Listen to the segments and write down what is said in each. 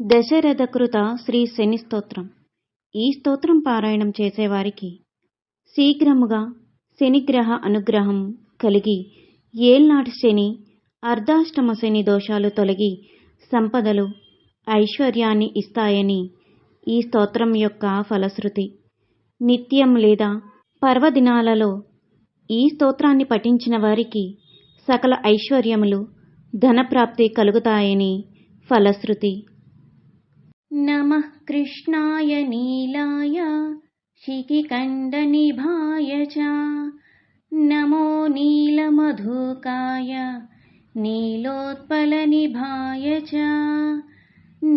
దశరథకృత శ్రీ శని స్తోత్రం. ఈ స్తోత్రం పారాయణం చేసేవారికి శీఘ్రముగా శనిగ్రహ అనుగ్రహం కలిగి ఏల్నాటి శని, అర్ధాష్టమ శని దోషాలు తొలగి సంపదలు, ఐశ్వర్యాన్ని ఇస్తాయని ఈ స్తోత్రం యొక్క ఫలశ్రుతి. నిత్యం లేదా పర్వదినాలలో ఈ స్తోత్రాన్ని పఠించిన వారికి సకల ఐశ్వర్యములు, ధనప్రాప్తి కలుగుతాయని ఫలశ్రుతి. నమః కృష్ణాయ నీలాయ శిఖికండనిభాయ చ నమో నీలమధుకాయ నీలోత్పలనిభాయ చ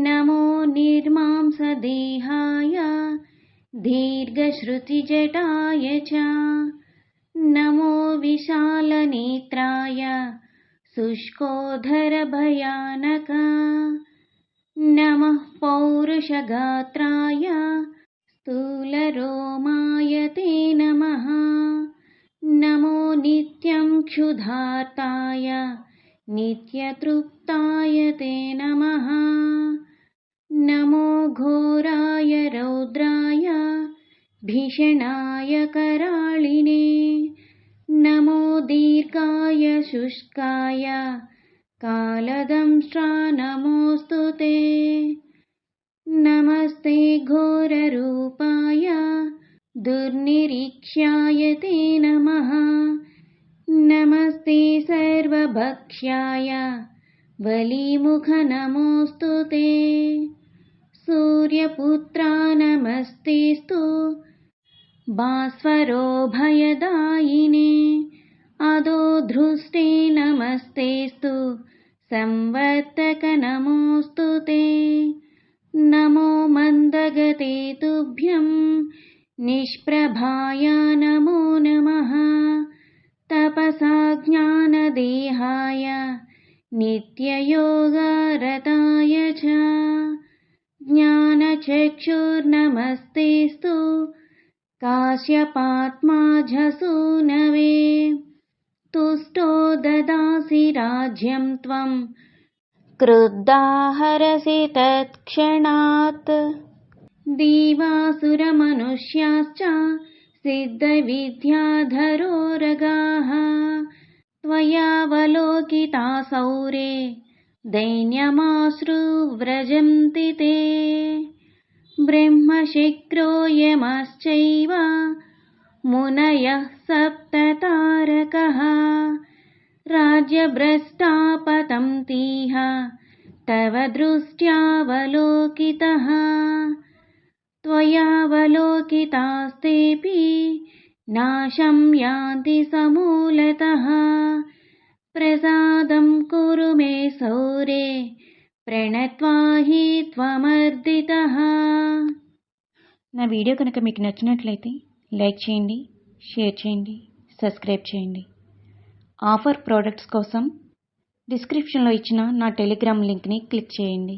నమో నిర్మాంసదేహాయ దీర్ఘశ్రుతిజటాయ చ నమో విశాలనేత్రాయ శుష్కోధరభయానక నమః పౌరుషగాత్రాయ స్థూలరోమాయ తే నమః నమో నిత్యం క్షుధార్తాయ నిత్యతృప్తాయ తే నమః నమో ఘోరాయ రౌద్రాయ భీషణాయ कराळिने నమో దీర్ఘాయ శుష్కాయ కాలదంష్ట్రా నమోऽस्तु ते నమస్తే ఘోరరూపాయ దుర్నిరీక్ష్యాయ తే నమః నమస్తే సర్వభక్ష్యాయ బలీముఖ నమోऽस्तु ते సూర్యపుత్రా నమస్తేస్తు భాస్వరో భయదాయినే అదోధృష్టే నమస్తేస్తు సంవర్తక నమోऽस्तु ते నమో మందగతే తుభ్యం నిష్ప్రభాయ నమో నమః తపసా జ్ఞానదేహాయ నిత్యయోగరతాయ చ జ్ఞానచక్షుర్నమస్తేస్తు కాశ్యపాత్మాజసూనవే తుష్టో దదాసి రాజ్యం త్వం క్రుద్ధాహరసి తత్క్షణాత్ దీవాసురమనుష్యాశ్చ సిద్ధవిద్యాధరోరగాః త్వయావలోకితాసౌరే దైన్యమాశ్రు వ్రజంతి తే బ్రహ్మశక్రో యమశ్చైవ మునయః సప్తతారకః రాజ్యభ్రష్టా పతంతిః తవ దృష్ట్యావలోకితః త్వయావలోకితాస్తేపి నాశం యాంతి సమూలతః ప్రసాదం కురు మే సౌరే ప్రణత్వా హి త్వమర్దితః. నా వీడియో కనుక మీకు నచ్చినట్లయితే లైక్ చేయండి, షేర్ చేయండి, సబ్స్క్రైబ్ చేయండి. ఆఫర్ ప్రోడక్ట్స్ కోసం డిస్క్రిప్షన్లో ఇచ్చిన నా టెలిగ్రామ్ లింక్ని క్లిక్ చేయండి.